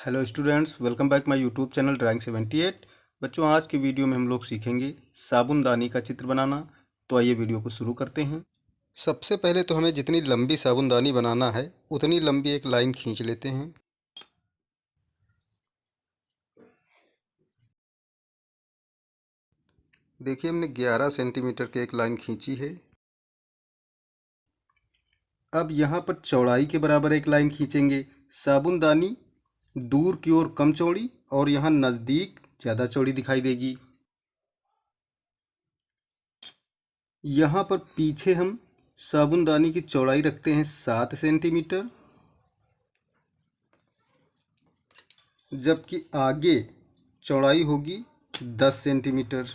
Hello students, welcome back my YouTube channel drawing 78। बच्चों, आज की वीडियो में हम लोग सीखेंगे साबुनदानी का चित्र बनाना। तो आइए वीडियो को शुरू करते हैं। सबसे पहले तो हमें जितनी लंबी साबुनदानी बनाना है उतनी लंबी एक लाइन खींच लेते हैं। देखिए, हमने 11 सेंटीमीटर की एक लाइन खींची है। अब यहाँ पर चौड़ाई के बराबर एक लाइन खींचेंगे। साबुनदानी दूर की ओर कम चौड़ी और यहाँ नज़दीक ज़्यादा चौड़ी दिखाई देगी। यहाँ पर पीछे हम साबुनदानी की चौड़ाई रखते हैं 7 सेंटीमीटर, जबकि आगे चौड़ाई होगी 10 सेंटीमीटर।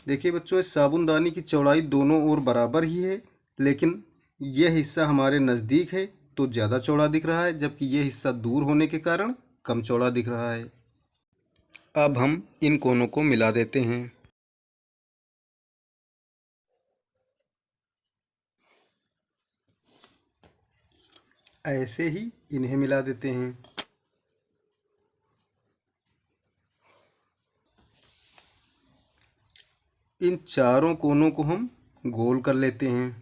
देखिए बच्चों, इस साबुनदानी की चौड़ाई दोनों ओर बराबर ही है, लेकिन यह हिस्सा हमारे नज़दीक है तो ज़्यादा चौड़ा दिख रहा है, जबकि यह हिस्सा दूर होने के कारण कम चौड़ा दिख रहा है। अब हम इन कोनों को मिला देते हैं। ऐसे ही इन्हें मिला देते हैं। इन चारों कोनों को हम गोल कर लेते हैं।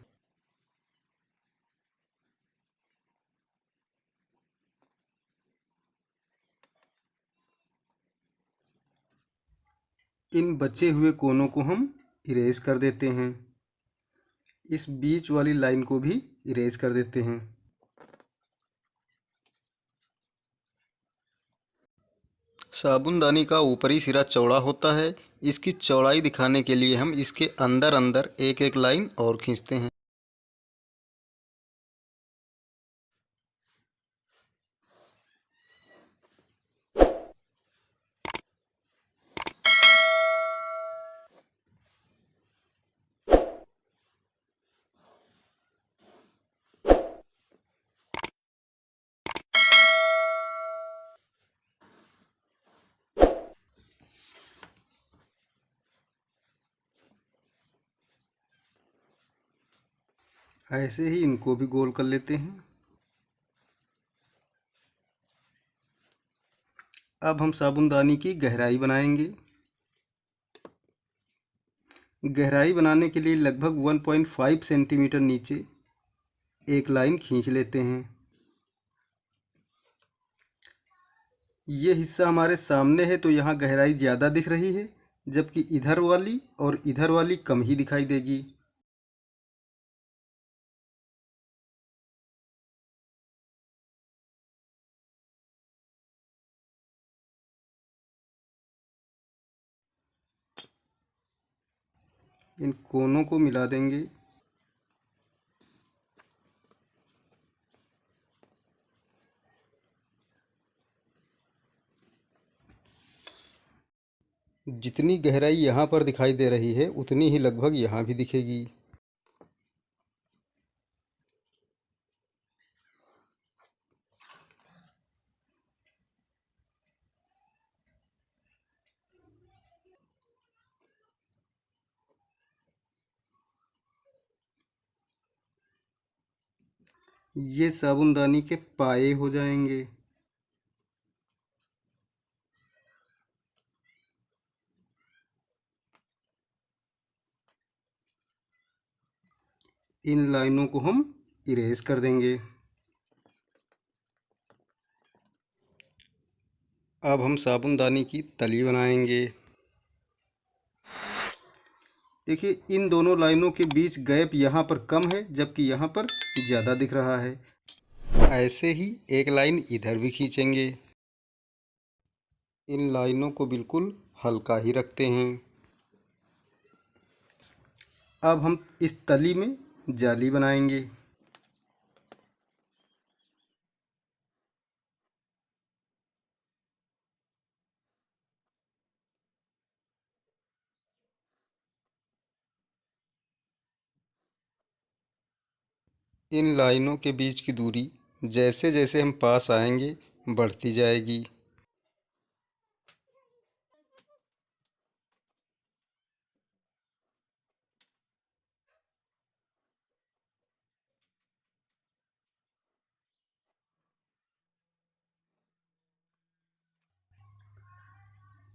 इन बचे हुए कोनों को हम इरेज कर देते हैं। इस बीच वाली लाइन को भी इरेज कर देते हैं। साबुनदानी का ऊपरी सिरा चौड़ा होता है। इसकी चौड़ाई दिखाने के लिए हम इसके अंदर अंदर एक एक लाइन और खींचते हैं। ऐसे ही इनको भी गोल कर लेते हैं। अब हम साबुनदानी की गहराई बनाएंगे। गहराई बनाने के लिए लगभग 1.5 सेंटीमीटर नीचे एक लाइन खींच लेते हैं। ये हिस्सा हमारे सामने है तो यहाँ गहराई ज़्यादा दिख रही है, जबकि इधर वाली कम ही दिखाई देगी। इन कोनों को मिला देंगे। जितनी गहराई यहाँ पर दिखाई दे रही है उतनी ही लगभग यहाँ भी दिखेगी। ये साबुनदानी के पाए हो जाएंगे। इन लाइनों को हम इरेज कर देंगे। अब हम साबुनदानी की तली बनाएंगे। देखिए, इन दोनों लाइनों के बीच गैप यहाँ पर कम है, जबकि यहाँ पर ज़्यादा दिख रहा है। ऐसे ही एक लाइन इधर भी खींचेंगे। इन लाइनों को बिल्कुल हल्का ही रखते हैं। अब हम इस तली में जाली बनाएंगे। इन लाइनों के बीच की दूरी जैसे जैसे हम पास आएंगे बढ़ती जाएगी।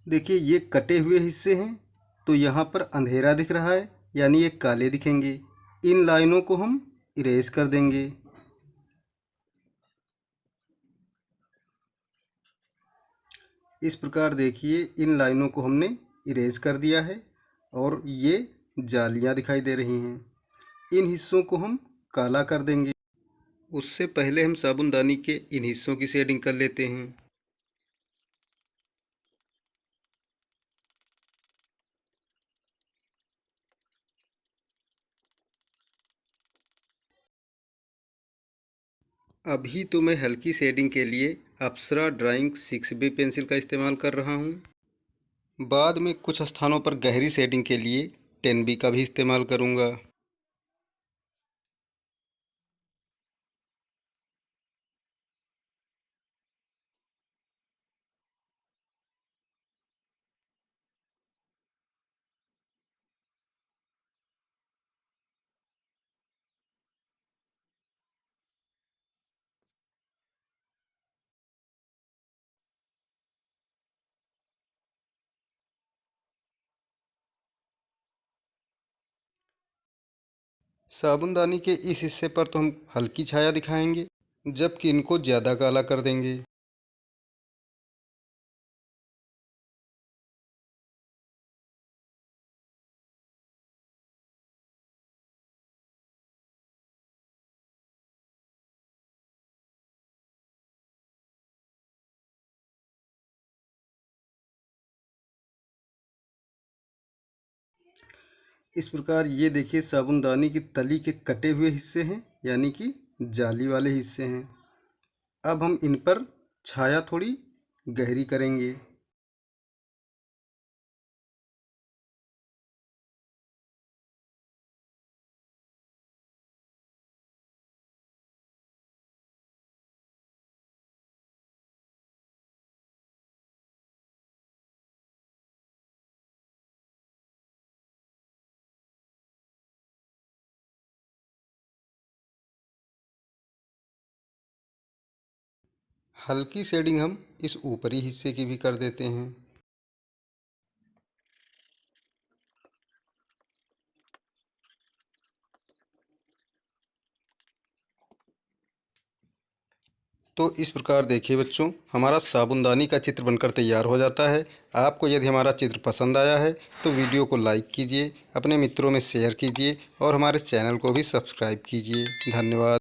देखिए ये कटे हुए हिस्से हैं, तो यहाँ पर अंधेरा दिख रहा है, यानी ये काले दिखेंगे। इन लाइनों को हम इरेज कर देंगे। इस प्रकार देखिए इन लाइनों को हमने इरेज कर दिया है और ये जालियाँ दिखाई दे रही हैं। इन हिस्सों को हम काला कर देंगे। उससे पहले हम साबुनदानी के इन हिस्सों की शेडिंग कर लेते हैं। अभी तो मैं हल्की शेडिंग के लिए अप्सरा ड्राइंग 6B पेंसिल का इस्तेमाल कर रहा हूँ। बाद में कुछ स्थानों पर गहरी शेडिंग के लिए 10B का भी इस्तेमाल करूँगा। साबुनदानी के इस हिस्से पर तो हम हल्की छाया दिखाएंगे, जबकि इनको ज़्यादा काला कर देंगे। इस प्रकार ये देखिए साबुनदानी की तली के कटे हुए हिस्से हैं, यानी कि जाली वाले हिस्से हैं। अब हम इन पर छाया थोड़ी गहरी करेंगे। हल्की शेडिंग हम इस ऊपरी हिस्से की भी कर देते हैं। तो इस प्रकार देखिए बच्चों, हमारा साबुनदानी का चित्र बनकर तैयार हो जाता है। आपको यदि हमारा चित्र पसंद आया है तो वीडियो को लाइक कीजिए, अपने मित्रों में शेयर कीजिए और हमारे चैनल को भी सब्सक्राइब कीजिए। धन्यवाद।